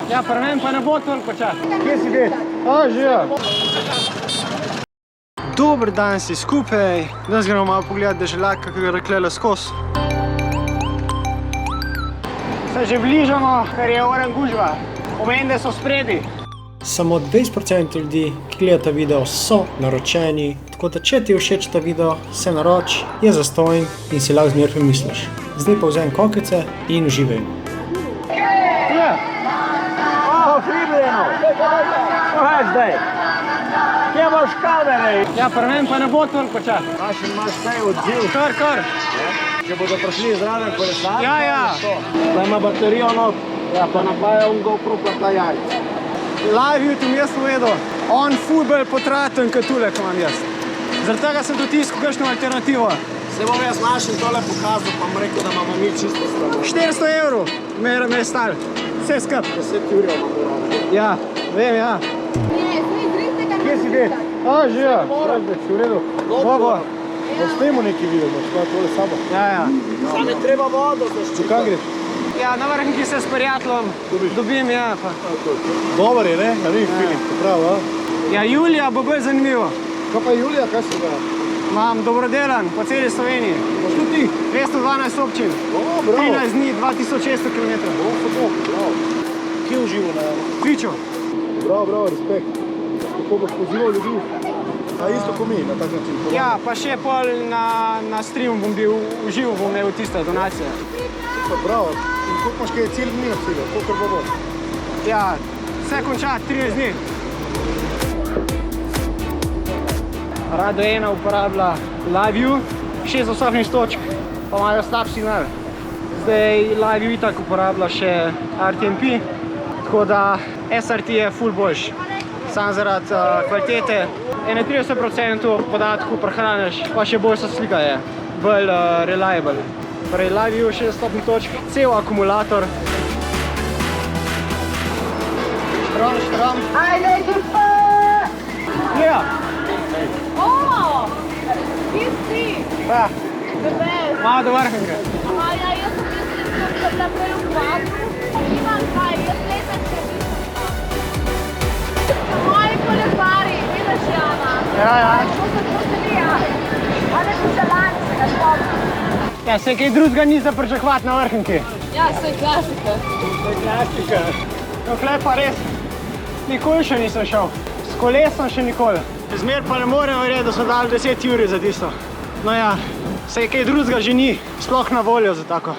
Ja, pri meni pa ne bo toliko čas. Kje si bil? Živijo. Dober dan si skupaj. Danes gremo malo pogledati deželjak, kako ga reklela skozi. Se že bližamo, ker je oren gužva. Pomeni, da so spredi. Samo 20% ljudi, ki gledajo ta video, so naročeni. Tako da, če ti je všeč ta video, se naroči, je zastonj in si lahko zmeraj pomisliš. Zdaj pa vzem kokice in uživaj. Približno. Kaj zdaj? Kje boš kamere? Ja, pri meni pa ne bo toliko čas. Imaš kaj odziv? Kar. Če bodo prišli zraven kolesarji? Ja. Da ima baterijo not, pa napaja GoPro pa ta jajc. Live YouTube jaz povedal, on ful potraten kot tule, ko imam jaz. Zaradi tega sem dotiskal kakšno alternativo. Se bom jaz našel tole pokazal, pa bom rekel, da imamo mi čisto strano. 400 evrov me je stal. Vse skup. 10 ur imamo rado. Ja, vem, ja. Kje si bil? Živijo. Si v redu? Bobo. Postojimo neki video, boš pa tole sabo. Ja. Sam je treba vodo zaščititi. Kam greš? Ja, na vrhnki se s prijateljem dobim, ja. Dobar je, ne? Na njih film, prav, a? Ja, Julija bo bolj zanimivo. Kaj pa Julija, kaj si ga? Imam dobrodelan po celi Sloveniji. Pa što ti? 212 občin. 13 dni, 2600 km. Bravo. Kje uživo na Twitchu? Bravo, respekt. Kako boš pozival ljudi? A isto ko mi, na tak način? Ja, pa še pol na streamu bom bil, uživo bom imel tiste donacije. Super, bravo. In koliko imaš kaj cilj dni od cilja? Koliko bo? Ja, vse konča 13 dni. Rado 1 uporablja LiveView, 6 osebnih točk, pa imajo slab signal. Zdaj LiveView itak uporablja še RTMP, tako da SRT je ful boljš. Sam zaradi kvalitete 31% podatkov prehraneš, pa še boljša slika je, bolj reliable. Torej LiveView 6 stopnih točk, cel akumulator. Štrom. Ajde, ekipa! Ja! Kje si? Pa, malo do vrhnke. Ja, jaz sem mislila, da sem naprej v kvadru. Imam kaj, jaz letam še moji kolesari, vidiš, Jana? Ja. Što se poselija? A ne poželani se ga spomnim. Ja, se kaj drugega ni za pričakovati na vrhnki. Ja, se je klasika. Tukaj pa res nikoli še nisem šel. S kolesom še nikoli. Zmer pa ne morem verjeti, da so dali 10 ur za tisto. No ja, se kaj drugega že ni, sploh na voljo za tako.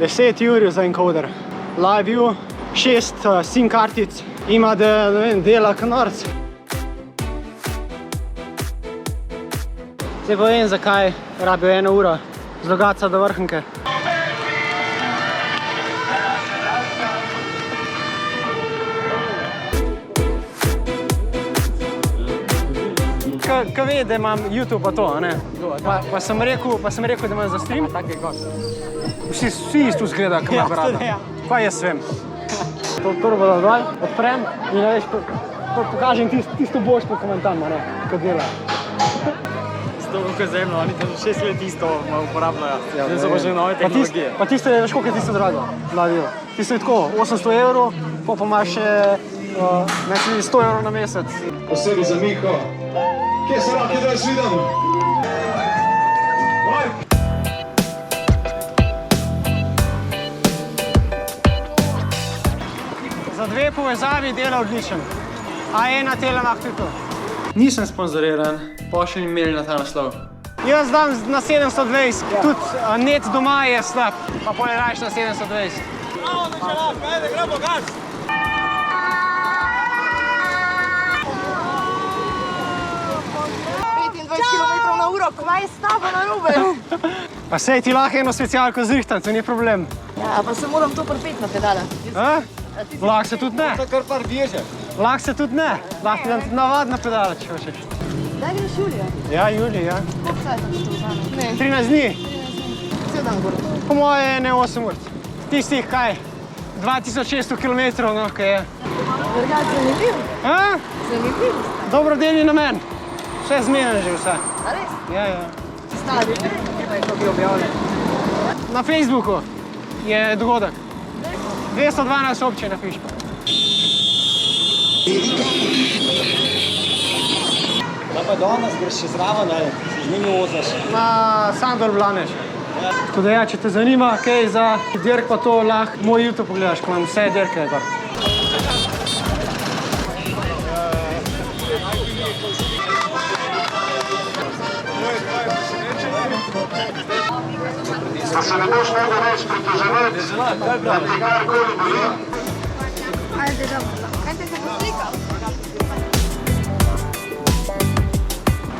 10 ur za encoder. LiveView, 6 SIM kartic, ima da, ne vem, dela kanorc. Zdaj pa vem, zakaj rabijo 1 uro z Logatca do vrhnke. Ko ve, da imam YouTube pa to, ne? Pa sem rekel, da imam za stream. Vsi isto zgleda, ko ima brada. Pa jaz vem. To bo dol, odprem in pokažem tisto boštvo, ko imam tam, ko dela. To bo zemljo, oni tam 6 let isto uporabljajo. Zdaj so pa že nove tehnologije. Pa tisto je, veš koliko je tisto drago? Tisto je tako, 800 evrov, pa imaš še 100 evrov na mesec. Posebej za Miho. Kje se lahko danes vidim? Za 2 povezavi dela odličen. A1 Telemach tudi to. Nisem sponzoriran, pa še ni imeli na ta naslov. Jaz dam na 720, tudi net doma je slab, pa pol rajš na 720. Bravo, Deželjak, ajde, gremo gas! 25 km na uro, kaj je s tabo narobe? Pa sej ti lahko eno specialko zrihtam, to ni problem. Ja, pa se moram to pripeti na pedale. Lahko se tudi ne. To kar par bježe. Lahko se tudi ne. Lahko ti dam tudi navadna pedala, če hočeš. Daj greš Julija? Ja, Julija, ja. Koliko sajta ti to vzame? 13 dni. Cel dan gor? Po moje ne 8 ur. Tistih, kaj? 2600 km, no, kaj je. Drugač zanimiv? Zanimiv? Dobrodelni namen. Vse zmeren že vse. A res? Ja. Stari, kje je to bi objavili? Na Facebooku je dogodek. 212 občin napiš. Da pa danes greš še zraven, ali se z njimi vozaš? Na Sandor Blaneš. Tako da ja, če te zanima kaj za dirk, pa to lahko moj YouTube pogledaš, ko imam vse dirke. Da se ne boš mogel več pritoževati, da ti karkoli boli. Ajde, dobro. Ajde se poslikal.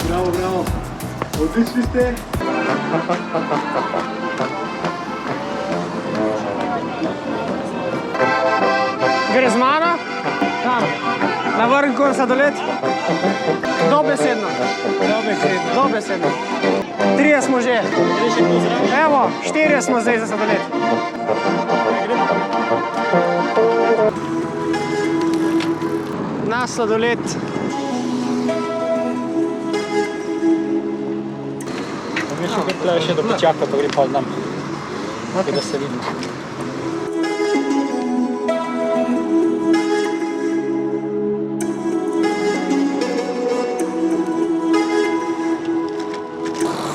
Bravo, bravo. Odlični ste. Gre z mano? Tam. Na vrhu sladoled? Dobesedno. Dobesedno. 3 smo že. Evo, 4 smo zdaj za sladoled. Na sladoled. Mislim, da tukaj še do počaka, pa gre pa od nam. Da se vidimo.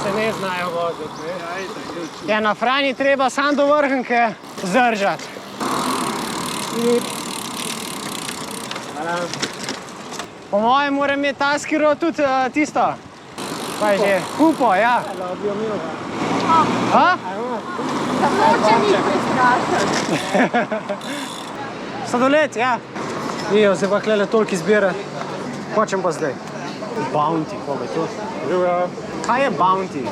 Se ne znajo voziti. Ja, na Franji treba samo do vrhnke zdržati. Po mojem moram imeti ta skiro tudi tisto. Kaj že? Kupo, ja. A? Samo če ni prestrašen. Sladoled, ja. Ijo, zdaj pa hlele toliko izbire. Hočem pa zdaj. Bounty, koga je to? Kaj je Bounty?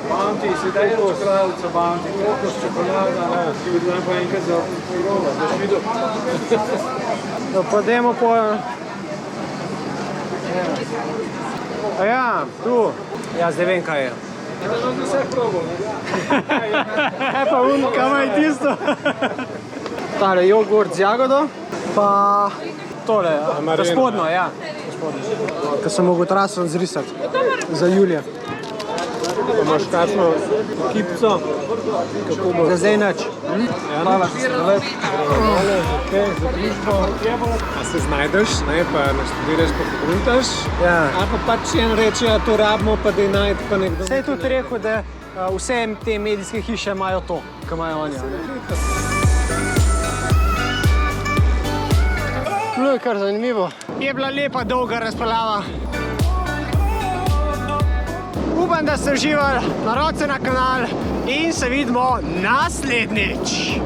Bounty, sedaj je skralca Bounty, toliko s čokolada, ne, si vidim pa enkrat za rola, da si videl. No, pa dajmo po... A ja, tu. Ja, zdaj vem, kaj je. Ja, da bi vse probal, ne? Pa kaj je tisto? Tale jogurt z jagodo, pa tole, to spodno, ja. Ko sem mogel traso zrisati za Julija. Pa imaš kakšno kipco, kako bo? Za zdaj nič. Hvala, sladoled. Okej, za družbo. A se znajdeš, ne, pa naštudiraš, pa pogruntaš? Ja. Ali pa pač en reče, ja, to rabimo, pa da je najti, pa nekdo... Saj je tudi rekel, da vse te medijske hiše imajo to, kar imajo oni. Bilo je kar zanimivo. Je bila lepa, dolga razprava. Upam, da ste uživali, naročite na kanal in se vidimo naslednjič.